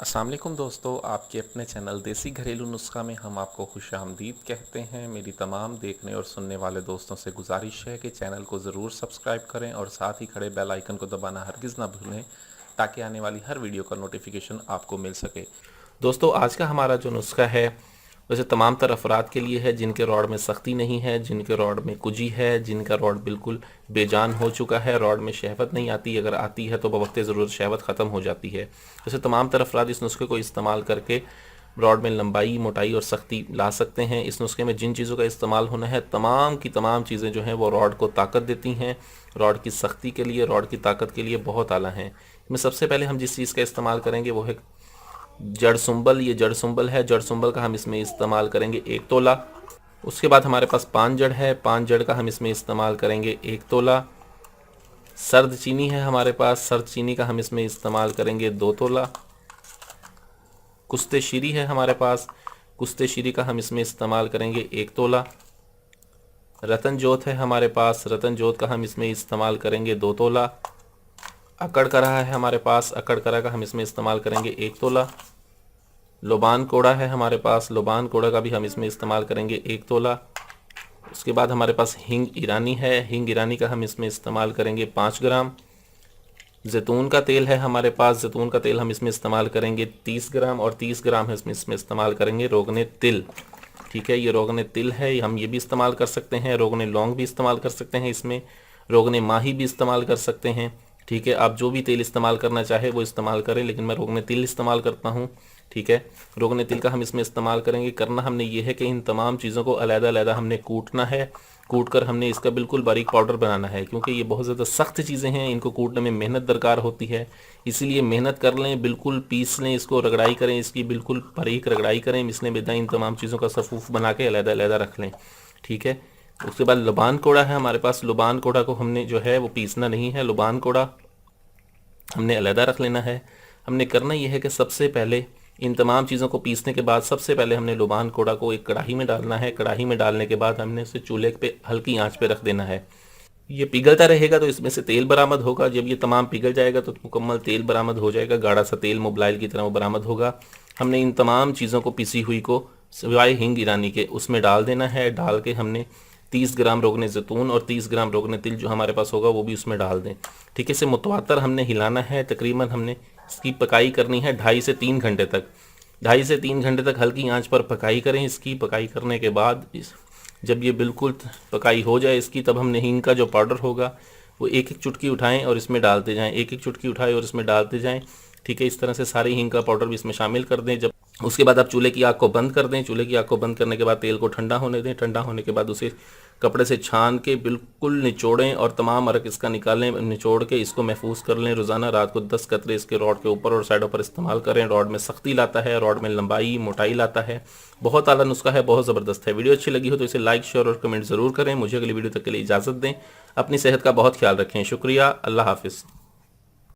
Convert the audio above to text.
अस्सलाम वालेकुम दोस्तों, आपके अपने चैनल देसी घरेलू नुस्खा में हम आपको खुशामदीद कहते हैं। मेरी तमाम देखने और सुनने वाले दोस्तों से गुजारिश है कि चैनल को ज़रूर सब्सक्राइब करें और साथ ही खड़े बेल आइकन को दबाना हरगिज़ ना भूलें ताकि आने वाली हर वीडियो का नोटिफिकेशन आपको मिल सके। दोस्तों, आज का हमारा जो नुस्खा है वैसे तमाम तर अफराद के लिए है जिनके रॉड में सख्ती नहीं है, जिनके रॉड में कुजी है, जिनका रॉड बिल्कुल बेजान हो चुका है, रॉड में शहवत नहीं आती, अगर आती है तो बवक्त ज़रूरत शहवत ख़त्म हो जाती है। वैसे तमाम तर अफराद इस नुस्खे को इस्तेमाल करके रॉड में लंबाई, मोटाई और सख्ती ला सकते हैं। इस नुस्खे में जिन चीज़ों का इस्तेमाल होना है तमाम की तमाम चीज़ें जो हैं वो रॉड को ताकत देती हैं, रॉड की सख्ती के लिए, रॉड की ताकत के लिए बहुत आला हैं। इसमें सबसे पहले हम जिस चीज़ का इस्तेमाल करेंगे वो है जड़ सुंबल। ये जड़ सुंबल है, जड़ सुंबल का हम इसमें इस्तेमाल करेंगे 1 तोला। उसके बाद हमारे पास 5 जड़ है, 5 जड़ का हम इसमें इस्तेमाल करेंगे 1 तोला। सर्द चीनी है हमारे पास, सर्द चीनी का हम इसमें इस्तेमाल करेंगे 2 तोला। कुश्ते शीरी है हमारे पास, कुश्ते शीरी का हम इसमें इस्तेमाल करेंगे 1 तोला। रतन जोत है हमारे पास, रतन जोत का हम इसमें इस्तेमाल करेंगे 2 तोला। अकड़ करा है हमारे पास, अकड़ करा का हम इसमें इस्तेमाल करेंगे 1 तोला। लोबान कोड़ा है हमारे पास, लोबान कोड़ा का भी हम इसमें इस्तेमाल करेंगे 1 तोला। उसके बाद हमारे पास हिंग ईरानी है, हिंग ईरानी का हम इसमें इस्तेमाल करेंगे 5 ग्राम। जैतून का तेल है हमारे पास, जैतून का तेल हम इसमें इस्तेमाल करेंगे 30 ग्राम और 30 ग्राम इसमें इस्तेमाल करेंगे रोगने तिल। ठीक है, ये रोगने तिल है, हम ये भी इस्तेमाल कर सकते हैं। रोगने लौंग भी इस्तेमाल कर सकते हैं इसमें, रोगने माही भी इस्तेमाल कर सकते हैं। ठीक है, आप जो भी तेल इस्तेमाल करना चाहे वो इस्तेमाल करें, लेकिन मैं रोगने तिल इस्तेमाल करता हूँ। ठीक है, रोगने तिल का हम इसमें इस्तेमाल करेंगे। करना हमने ये है कि इन तमाम चीज़ों को अलग-अलग हमने कूटना है, कूट कर हमने इसका बिल्कुल बारीक पाउडर बनाना है, क्योंकि ये बहुत ज़्यादा सख्त चीज़ें हैं, इनको कूटने में मेहनत दरकार होती है। इसीलिए मेहनत कर लें, बिल्कुल पीस लें, इसको रगड़ाई करें, इसकी बिल्कुल बारीक रगड़ाई करें, मिसलें बेदा इन तमाम चीज़ों का सफ़ूफ बना के अलग-अलग रख लें। ठीक है, उसके बाद लुबान कोड़ा है हमारे पास, लुबान कोड़ा को हमने जो है वो पीसना नहीं है, लुबान कोड़ा हमने अलहदा रख लेना है। हमने करना यह है कि सबसे पहले इन तमाम चीज़ों को पीसने के बाद सबसे पहले हमने लुबान कोड़ा को एक कढ़ाई में डालना है। कढ़ाई में डालने के बाद हमने इसे चूल्हे पे हल्की आंच पे रख देना है। ये पिघलता रहेगा तो इसमें से तेल बरामद होगा। जब ये तमाम पिघल जाएगा तो मुकम्मल तेल बरामद हो जाएगा, गाढ़ा सा तेल मोबाइल की तरह वो बरामद होगा। हमने इन तमाम चीज़ों को पिसी हुई को सिवाय हिंग ईरानी के उसमें डाल देना है। डाल के हमने 30 ग्राम रोगने ज़ैतून और 30 ग्राम रोगने तिल जो हमारे पास होगा वो भी उसमें डाल दें। ठीक है, इसे मुतवातर हमने हिलाना है। तकरीबन हमने इसकी पकाई करनी है 2.5 से 3 घंटे तक। 2.5 से 3 घंटे तक हल्की आंच पर पकाई करें। इसकी पकाई करने के बाद जब ये बिल्कुल पकाई हो जाए इसकी, तब हमने हींग का जो पाउडर होगा वो एक एक चुटकी उठाएं और इसमें डालते जाएं, एक एक चुटकी उठाएं और इसमें डालते जाएं। ठीक है, इस तरह से सारी हींग का पाउडर भी इसमें शामिल कर दें। जब उसके बाद आप चूल्हे की आग को बंद कर दें। चूल्हे की आग को बंद करने के बाद तेल को ठंडा होने दें। ठंडा होने के बाद उसे कपड़े से छान के बिल्कुल निचोड़ें और तमाम अरक इसका निकालें। निचोड़ के इसको महफूज कर लें। रोज़ाना रात को 10 कतरे इसके रॉड के ऊपर और साइडों पर इस्तेमाल करें। रॉड में सख्ती लाता है, रॉड में लंबाई मोटाई लाता है। बहुत आला नुस्खा है, बहुत ज़बरदस्त है। वीडियो अच्छी लगी हो तो इसे लाइक, शेयर और कमेंट ज़रूर करें। मुझे अगली वीडियो तक के लिए इजाज़त दें। अपनी सेहत का बहुत ख्याल रखें। शुक्रिया, अल्लाह हाफिज़।